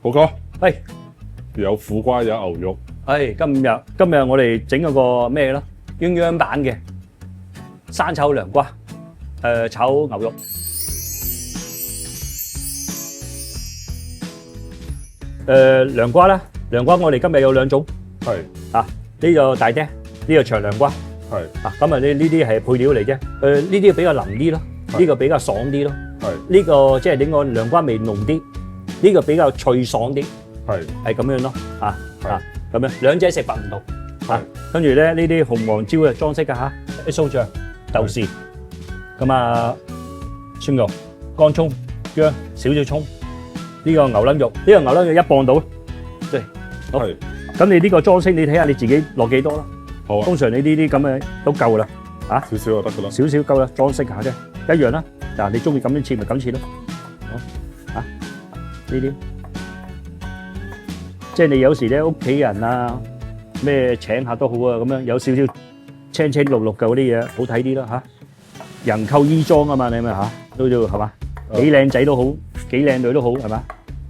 寶哥，喂，有苦瓜有牛肉，今日我哋整嗰個咩咯？鴛鴦版嘅生炒涼瓜，炒牛肉。涼瓜啦，涼瓜我哋今日有兩種係啊，呢個大爹，呢個長涼瓜係啊。咁啊，呢啲係配料嚟啫。呢啲比較腍啲咯，呢個比較爽啲咯。係呢個即係點講？涼瓜味濃啲，呢個比較脆爽啲。係咁樣咯，咁樣兩者食法唔同，跟住咧呢啲紅黃椒嘅裝飾㗎嚇，啲酥醬、豆豉，咁啊蒜蓉、乾葱、薑、少少葱，呢個牛腩肉，呢個牛腩肉1磅到，對，好，咁你呢個裝飾你睇下你自己落幾多啦，好啊，通常你呢啲咁嘅都夠啦，嚇，少少就得㗎啦，少少夠啦，裝飾下啫，一樣啦，嗱你中意咁樣切咪咁切咯，好，呢啲。即係你有時咧屋企人啊咩請客都好啊，咁樣有少少青青綠綠嘅嗰啲嘢好睇啲啦嚇。人購衣裝啊嘛，你咪嚇都要係嘛？幾靚仔都好，幾靚女都好係嘛？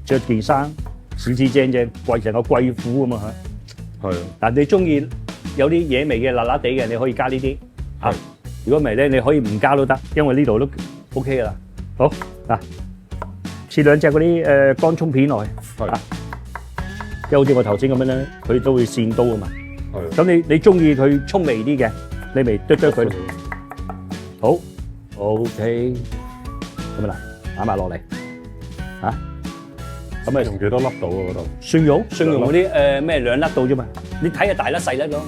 著件衫四四正正，貴成個貴婦咁啊嚇。係。但你中意有啲嘢味嘅辣辣地嘅，你可以加呢啲嚇。如果唔係咧，你可以唔加都得，因為呢度都 OK 噶啦。好嗱，切兩隻嗰啲乾葱片落去。係。即係好似我頭先咁樣咧，佢都會線刀啊嘛。係。咁你中意佢葱味啲嘅，你咪剁剁佢咯。好 ，OK。咁啊嗱，打埋落嚟嚇。咁啊，用幾多粒到啊？嗰度蒜蓉嗰啲咩2粒到啫嘛。你睇下大粒細粒咯。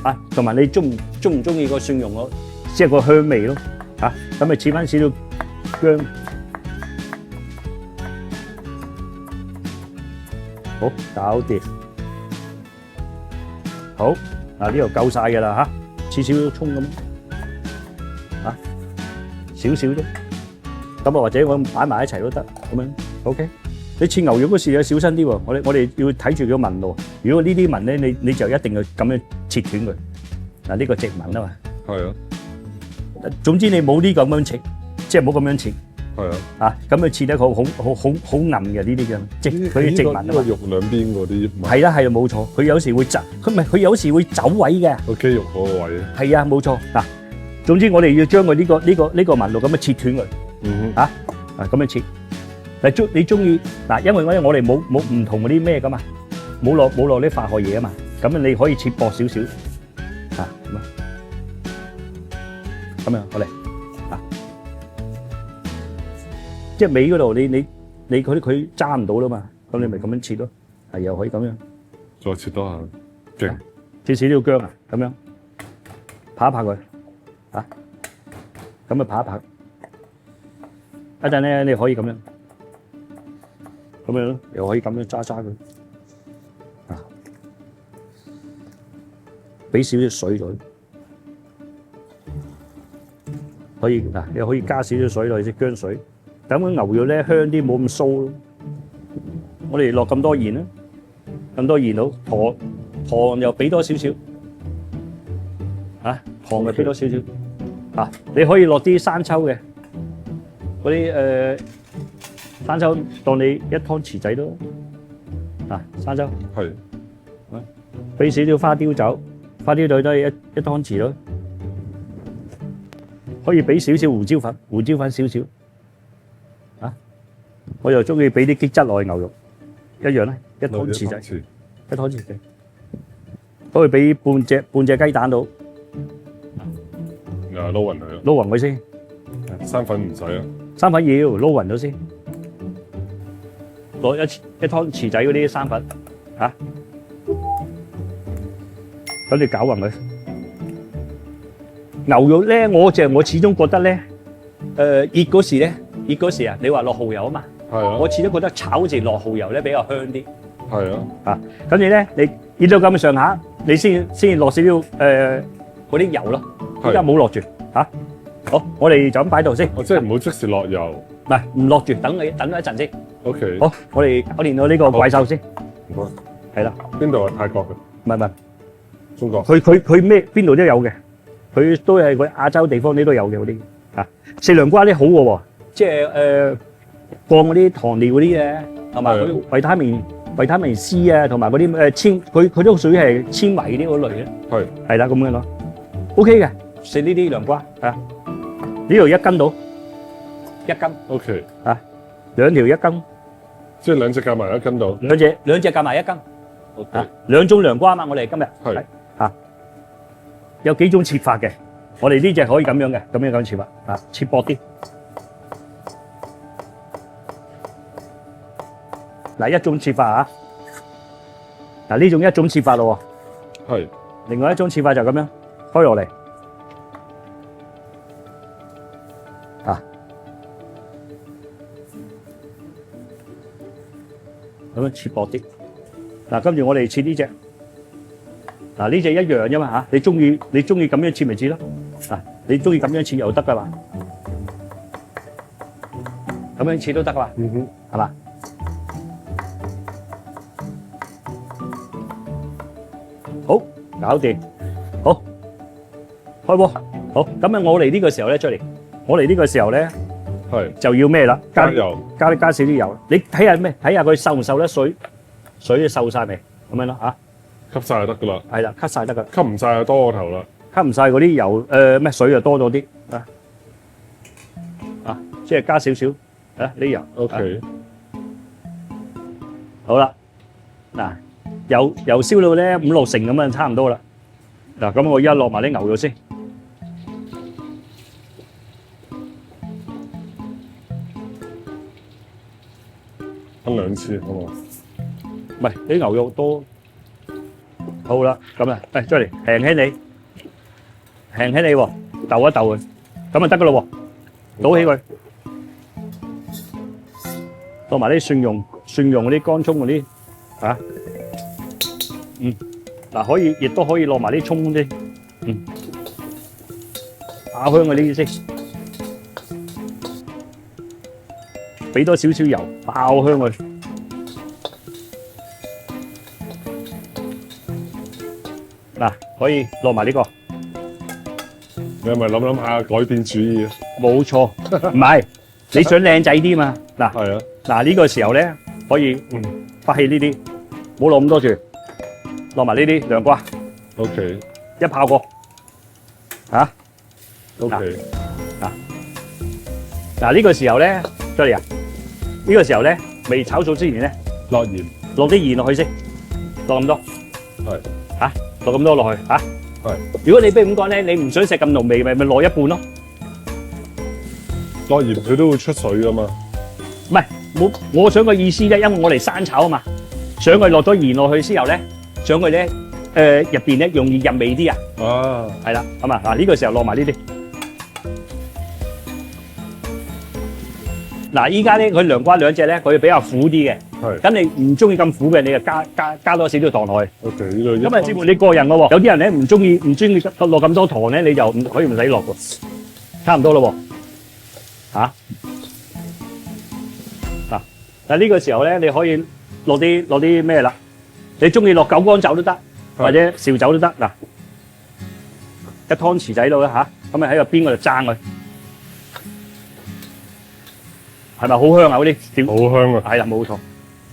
啊，同埋你中唔中意個蒜蓉咯？即係個香味咯。嚇，咁咪切翻少少薑。好，搞掂。好，嗱呢度夠晒㗎啦嚇，切少少葱咁，嚇，少少啫。咁啊或者我擺埋一齊都得，咁樣 OK。你切牛肉嗰時要小心啲喎，我哋要睇住佢紋路。如果呢啲紋咧，你就一定要咁樣切斷佢。嗱呢個直紋啊嘛。係啊。總之你冇呢咁樣切，即係唔好咁樣切。係啊，啊咁佢切得好韌嘅呢啲嘅，直佢嘅直紋啊嘛。肉兩邊嗰啲。係啦係啊，冇錯。佢有時會走，佢有時會走位嘅。個肌肉嗰個位。係啊，冇錯。嗱，總之我哋要將佢呢個紋路咁樣切斷佢。啊咁樣切。嗱你中意嗱，因為我哋冇唔同嗰啲咩噶嘛，冇落啲化學嘢啊嘛，咁你可以切薄少少。啊咁樣好嚟。即係尾嗰度，你佢揸唔到啦嘛，咁你咪咁樣切咯，係又可以咁樣，再切多下，勁，切少少薑啊，咁樣拍一拍佢，啊，咁啊拍一拍，一陣咧你可以咁樣咯，又可以咁樣揸佢，啊，俾少少水佢，可以嗱，你可以加少少水落去，啲薑水。等個牛肉咧香啲，冇咁酥咯。我哋落咁多鹽啦，咁多鹽到糖又俾多少少，啊糖又俾多少少，啊你可以落啲生抽嘅，嗰啲生抽當你1湯匙仔咯，啊生抽係，俾少少花雕酒，花雕酒都係一湯匙咯，可以俾少少胡椒粉少少。我又中意俾啲激質落去牛肉，一樣啦，1湯匙仔，1湯匙仔，可以俾半隻雞蛋到，撈勻佢咯，撈勻佢先，生粉唔使啊，生粉要撈勻咗先，攞一湯匙仔嗰啲生粉，嚇，咁你攪勻佢。牛肉咧，我始終覺得咧，熱嗰時啊，你話落蠔油啊嘛。係啊！我始終覺得炒字落蠔油咧比較香啲。係啊！啊，跟住咧，你熱到咁上下，你先落少少嗰啲油咯。而家冇落住嚇。好，我哋就咁擺度先。即係唔好即時落油。唔係唔落住，等一陣先。OK。好，我哋搞掂咗呢個怪獸先。唔該。係啦。邊度啊？泰國嘅。唔係，中國。佢咩邊度都有嘅，佢都係嗰亞洲地方啲都有嘅嗰啲。嚇，食涼瓜啲好嘅喎，即係放嗰啲糖尿嗰啲嘅，係嘛？係佢維他命 C 啊，同埋嗰啲佢都屬於係纖維呢嗰類嘅。係啦，咁樣咯。OK 嘅，食呢啲涼瓜啊，呢度1斤到，1斤，OK，啊，2條1斤，即係兩隻夾埋1斤到。兩隻夾埋1斤。 OK，啊，2種涼瓜嘛，我哋今日係啊，有幾種切法嘅。我哋呢隻可以咁樣嘅，咁樣切法啊，切薄啲。嗱，一種切法啊，嗱呢種一種切法咯喎。係。另外一種切法就咁樣開落嚟，啊，咁樣切薄啲。嗱，跟住我哋切呢隻，嗱呢隻一樣啫嘛嚇，你中意咁樣切咪切咯，嗱你中意咁樣切又得噶嘛，咁樣切都得噶嘛，嗯哼，係嘛？好，搞掂，好，開鍋，好，咁啊我哋呢個時候咧出嚟，我哋呢個時候咧係就要咩啦？加油，加少啲油，你睇下咩？睇下佢受唔受得水受晒未？咁樣咯嚇。吸晒就得噶啦。係啦，吸晒得噶，吸唔晒就多個頭啦。吸唔晒嗰啲油咩水就多咗啲啊，即係加少少啊啲油。OK，好啦，嗱油燒到咧5、6成咁啊，差唔多啦。嗱咁我而家落埋啲牛肉先，分2次好嘛？唔係啲牛肉多。好啦，咁啊，誒再嚟輕輕你喎，鬥一鬥佢，咁啊得噶咯喎，倒起佢，落埋啲蒜蓉嗰啲乾葱嗰啲，啊，嗱可以，亦都可以落埋啲葱先，爆香嘅呢啲先，俾多少少油，爆香佢。嗱，可以落埋呢個，你係咪諗下改變主意啊？冇錯，唔係你想靚仔啲嘛？嗱，係啊，嗱呢個時候咧可以發起呢啲，唔好落咁多住，落埋呢啲涼瓜， OK，一炮過，嚇 OK，嗱呢個時候咧，再嚟啊！呢個時候咧未炒熟之前咧，落鹽，落啲鹽落去先，落咁多，係嚇，落咁多落去嚇。係如果你比如咁講咧，你唔想食咁濃味，咪落一半咯。落鹽佢都會出水噶嘛。唔係，我想個意思咧，因為我哋生炒啊嘛，想佢落咗鹽落去之後咧，想佢咧入邊咧容易入味啲啊。啊，係啦，咁啊嗱呢個時候落埋呢啲。嗱，依家咧佢涼瓜兩隻咧，佢比較苦啲嘅。係咁你唔中意咁苦嘅，你就加多少少糖落去。 OK，呢度咁啊，視乎你個人嘅喎。有啲人咧唔中意落咁多糖咧，你就可以唔使落喎。差唔多咯喎。嚇嗱，但呢個時候咧，你可以落啲咩啦？你中意落九江酒都得，或者紹酒都得。嗱，一湯匙仔度啦嚇，咁啊喺個邊嗰度爭佢，係咪好香啊？嗰啲好香啊！係啦，冇錯。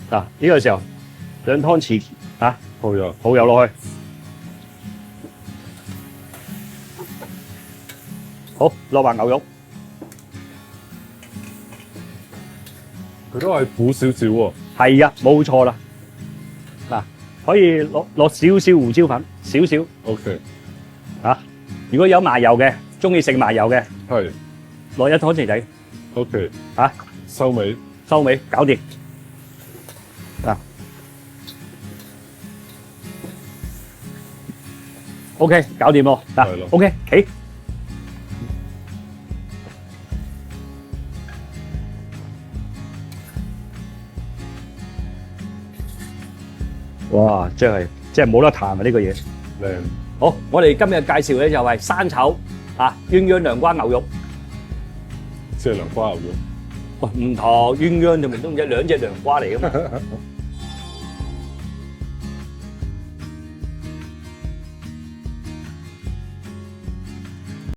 嗱，呢個時候2湯匙嚇蠔油，蠔油落去，好落埋牛肉，佢都係苦少少喎。係啊，冇錯啦。嗱，可以落少少胡椒粉，少少 OK，嚇。如果有麻油嘅，中意食麻油嘅，係落1湯匙仔 OK，嚇，收尾收尾搞掂。嗱，OK，搞掂咯。嗱係咯，OK，起。哇！真係冇得彈啊！呢個嘢。靚，好，我哋今日介紹嘅就係生炒啊鴛鴦涼瓜牛肉。即係涼瓜牛肉。喂，唔同鴛鴦同埋都唔知2隻涼瓜嚟㗎嘛。